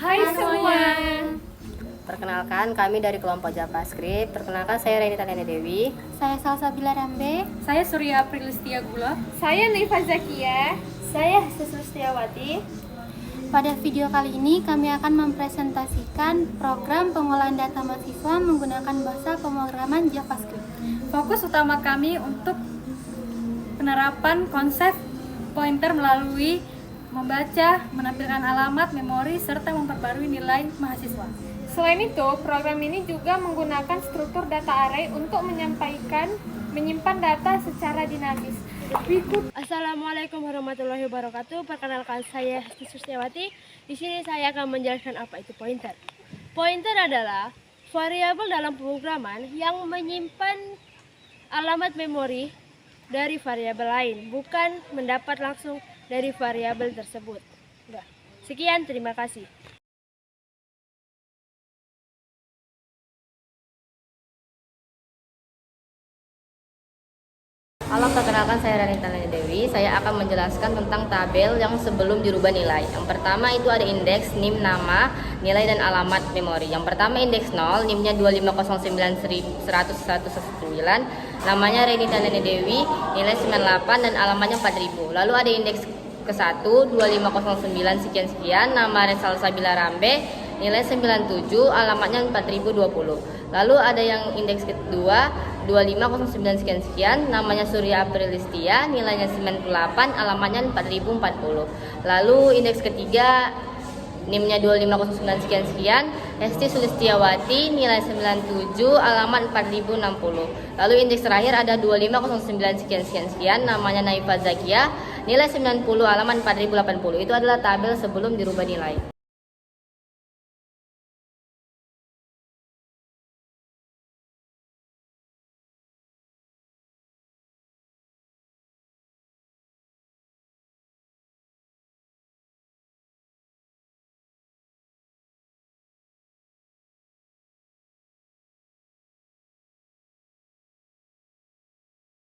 Hai semua. Perkenalkan, kami dari kelompok JavaScript. Perkenalkan, saya Renita Nene Dewi. Saya Salsabila Rambe. Saya Surya Aprilistia Gula. Saya Naifa Zakia. Saya Sustiawati. Pada video kali ini kami akan mempresentasikan program pengolahan data mahasiswa menggunakan bahasa pemrograman JavaScript. Fokus utama kami untuk penerapan konsep pointer melalui membaca, menampilkan alamat, memori, serta memperbarui nilai mahasiswa. Selain itu, program ini juga menggunakan struktur data array untuk menyimpan data secara dinamis. Assalamualaikum warahmatullahi wabarakatuh. Perkenalkan, saya Hesti Sustiawati. Di sini saya akan menjelaskan apa itu pointer. Pointer adalah variabel dalam pemrograman yang menyimpan alamat memori dari variabel lain, bukan mendapat langsung dari variabel tersebut. Sekian, terima kasih. Halo, perkenalkan, saya Renita Nene Dewi. Saya akan menjelaskan tentang tabel yang sebelum dirubah nilai. Yang pertama itu ada indeks, NIM, nama, nilai, dan alamat memori. Yang pertama indeks 0, NIM-nya 2509119, namanya Renita Nene Dewi, nilai 98 dan alamatnya 4000. Lalu ada indeks ke-1, 2509 sekian-sekian, nama Salsabila Rambe, nilai 97, alamatnya 4020. Lalu ada yang indeks kedua, 2509 sekian-sekian, namanya Surya Aprilistia, nilainya 98, alamatnya 4040. Lalu indeks ketiga, NIM-nya 2509 sekian-sekian, Hesti Sulistiawati, nilai 97, alamat 4060. Lalu indeks terakhir ada 2509 sekian-sekian, namanya Naifa Zakia, nilai 90, alamat 4080. Itu adalah tabel sebelum dirubah nilai.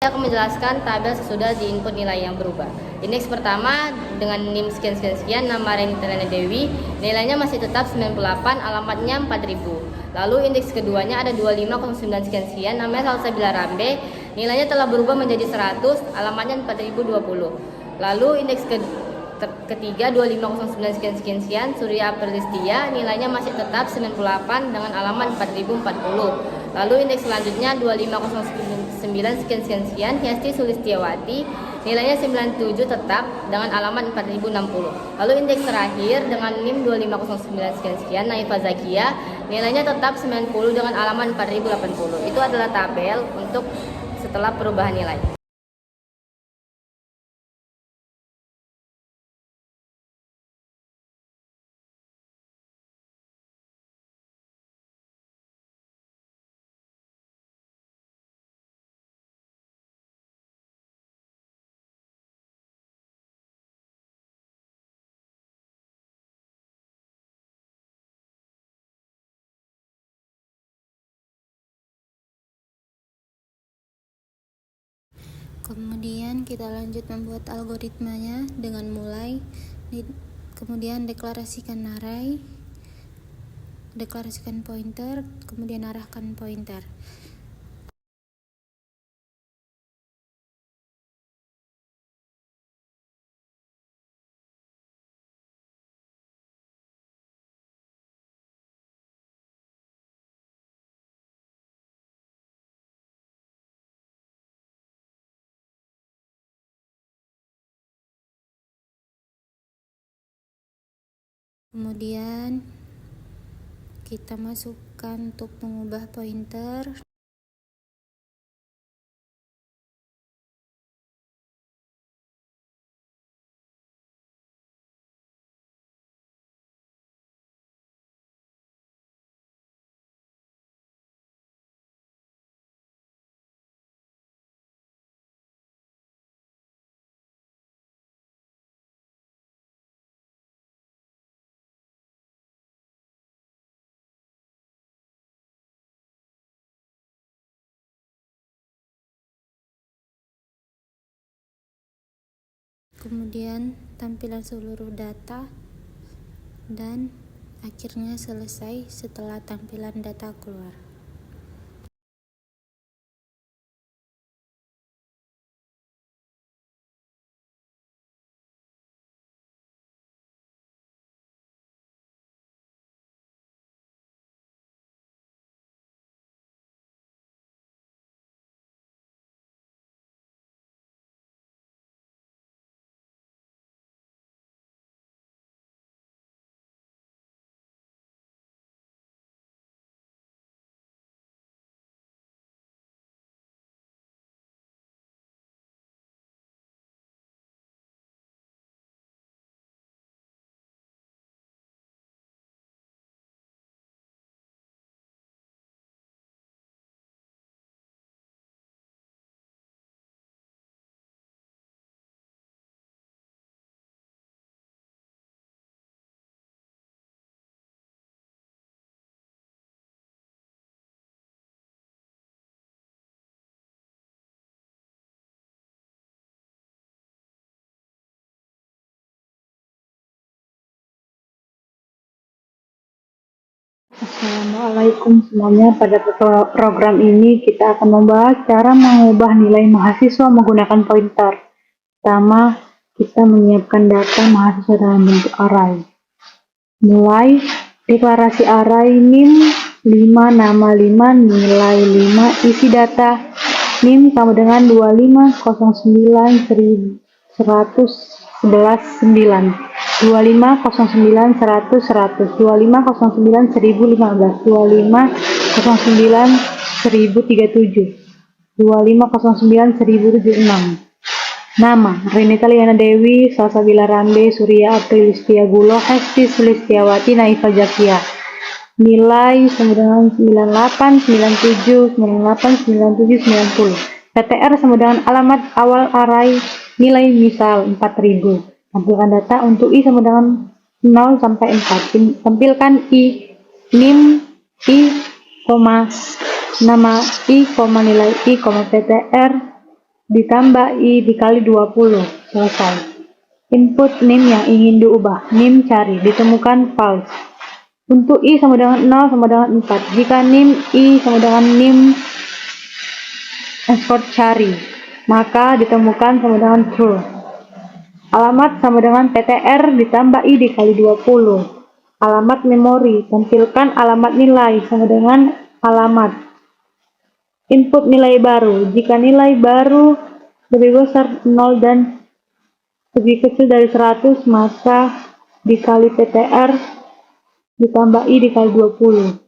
Saya akan menjelaskan tabel sesudah diinput nilai yang berubah. Indeks pertama dengan NIM sekian-sekian, nama Renita Nene Dewi, nilainya masih tetap 98, alamatnya 4000. Lalu indeks keduanya ada 2509 sekian-sekian, namanya Salsabila Rambe, nilainya telah berubah menjadi 100, alamatnya 4020. Lalu indeks ketiga 2509 sekian-sekian, Surya Aprilistia, nilainya masih tetap 98 dengan alamat 4040. Lalu indeks selanjutnya 2509 sekian-sekian, Hesti Sulistiawati, nilainya 97 tetap dengan alamat 4060. Lalu indeks terakhir dengan NIM 2509 sekian-sekian, Naifa Zakia, nilainya tetap 90 dengan alamat 4080. Itu adalah tabel untuk setelah perubahan nilai. Kemudian kita lanjut membuat algoritmanya dengan kemudian deklarasikan array, deklarasikan pointer, kemudian arahkan pointer. Kemudian kita masukkan untuk mengubah pointer. Kemudian tampilan seluruh data dan akhirnya selesai setelah tampilan data keluar. Assalamualaikum semuanya. Pada program ini kita akan membahas cara mengubah nilai mahasiswa menggunakan pointer. Pertama, kita menyiapkan data mahasiswa dalam bentuk array. Mulai deklarasi array NIM 5, nama 5, nilai 5, isi data NIM sama dengan 2509.111.9, 2509.100.100, 2509.1015, 2509.1037, 2509.1076. Nama: Renita Liana Dewi, Salsabila Rambe, Surya April Listiagulo, Hesti Sulistiawati, Naifa Zakia. Nilai sama dengan 98, 97, 98, 97, 90. PTR sama dengan alamat awal array nilai misal 4000. Tampilkan data untuk I sama dengan 0 sampai 4. Tampilkan I, NIM, I, nama I, nilai I, PTR, ditambah I dikali 20. Selesai. Input NIM yang ingin diubah. NIM cari, ditemukan false. Untuk I sama dengan 0 sama dengan 4. Jika NIM I sama dengan NIM export cari, maka ditemukan sama dengan true. Alamat sama dengan PTR ditambah I dikali 20. Alamat memori, tampilkan alamat nilai sama dengan alamat. Input nilai baru, jika nilai baru lebih besar 0 dan lebih kecil dari 100, maka dikali PTR ditambah I dikali 20.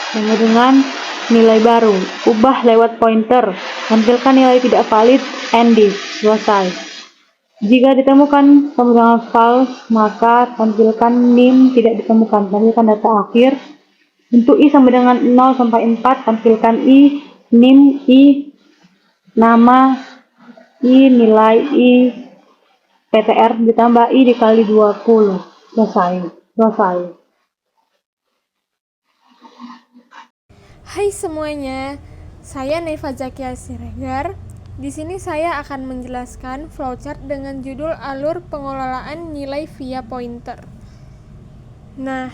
Sama dengan nilai baru, ubah lewat pointer, tampilkan nilai tidak valid, ND, selesai. Jika ditemukan sama dengan false, maka tampilkan NIM tidak ditemukan, tampilkan data akhir. Untuk I sama dengan 0 sampai 4, tampilkan I, NIM, I, nama, I, nilai I, PTR ditambah I dikali 20. Selesai. Hai semuanya, saya Naifa Zakia Siregar. Di sini saya akan menjelaskan flowchart dengan judul alur pengelolaan nilai via pointer. Nah,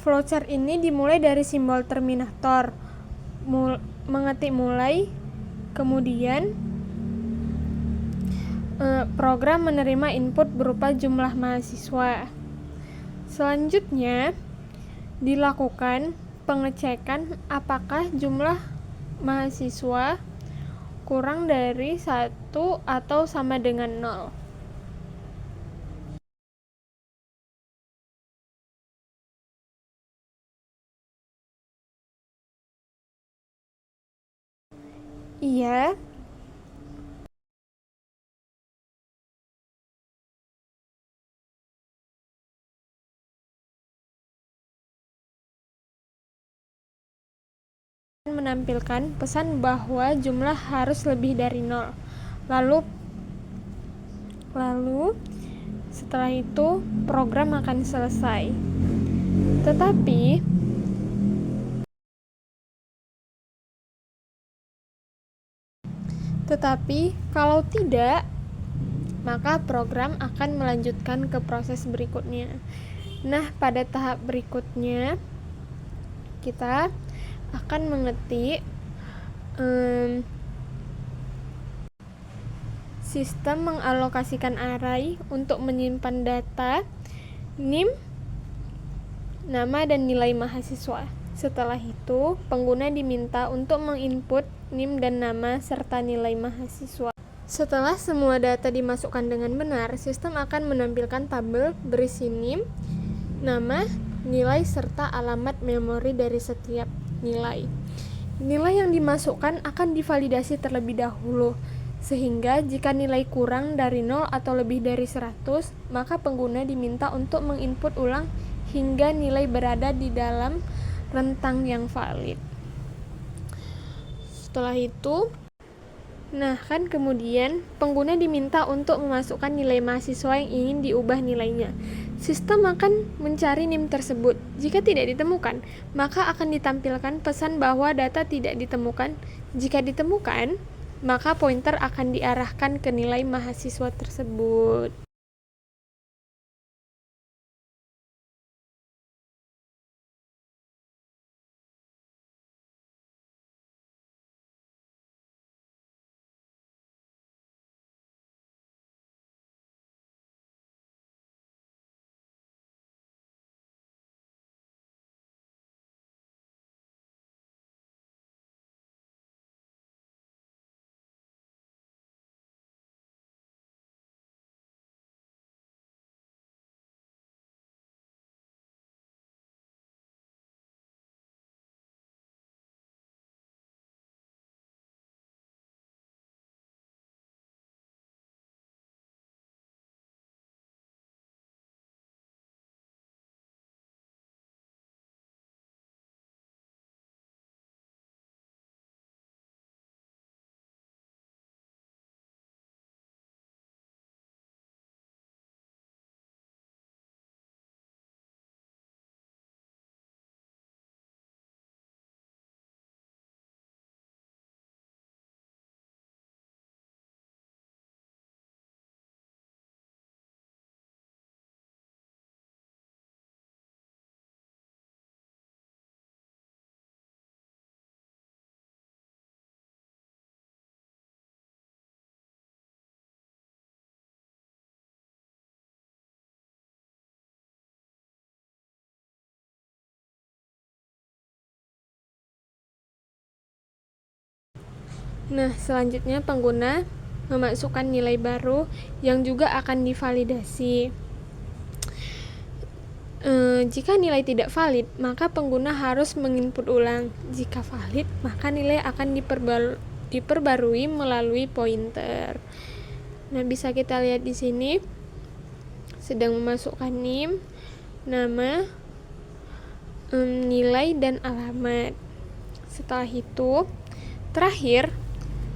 flowchart ini dimulai dari simbol terminator, mengetik mulai, kemudian program menerima input berupa jumlah mahasiswa. Selanjutnya dilakukan pengecekan apakah jumlah mahasiswa kurang dari 1 atau sama dengan 0. Iya. Menampilkan pesan bahwa jumlah harus lebih dari 0. Lalu setelah itu program akan selesai. Tetapi kalau tidak, maka program akan melanjutkan ke proses berikutnya. Nah, pada tahap berikutnya kita akan mengetik sistem mengalokasikan array untuk menyimpan data NIM, nama dan nilai mahasiswa. Setelah itu, pengguna diminta untuk menginput NIM dan nama serta nilai mahasiswa. Setelah semua data dimasukkan dengan benar, sistem akan menampilkan tabel berisi NIM, nama, nilai serta alamat memori dari setiap nilai. Nilai yang dimasukkan akan divalidasi terlebih dahulu, sehingga jika nilai kurang dari 0 atau lebih dari 100, maka pengguna diminta untuk menginput ulang hingga nilai berada di dalam rentang yang valid. Setelah itu, kemudian pengguna diminta untuk memasukkan nilai mahasiswa yang ingin diubah nilainya. Sistem akan mencari NIM tersebut. Jika tidak ditemukan, maka akan ditampilkan pesan bahwa data tidak ditemukan. Jika ditemukan, maka pointer akan diarahkan ke nilai mahasiswa tersebut. Selanjutnya pengguna memasukkan nilai baru yang juga akan divalidasi. Jika nilai tidak valid, maka pengguna harus menginput ulang. Jika valid, maka nilai akan diperbarui melalui pointer. Bisa kita lihat di sini sedang memasukkan NIM, nama, nilai dan alamat. Setelah itu, terakhir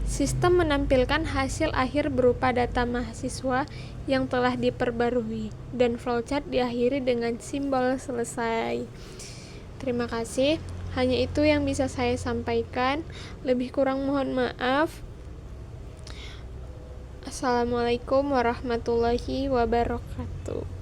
sistem menampilkan hasil akhir berupa data mahasiswa yang telah diperbarui, dan flowchart diakhiri dengan simbol selesai. Terima kasih. Hanya itu yang bisa saya sampaikan. Lebih kurang mohon maaf. Assalamualaikum warahmatullahi wabarakatuh.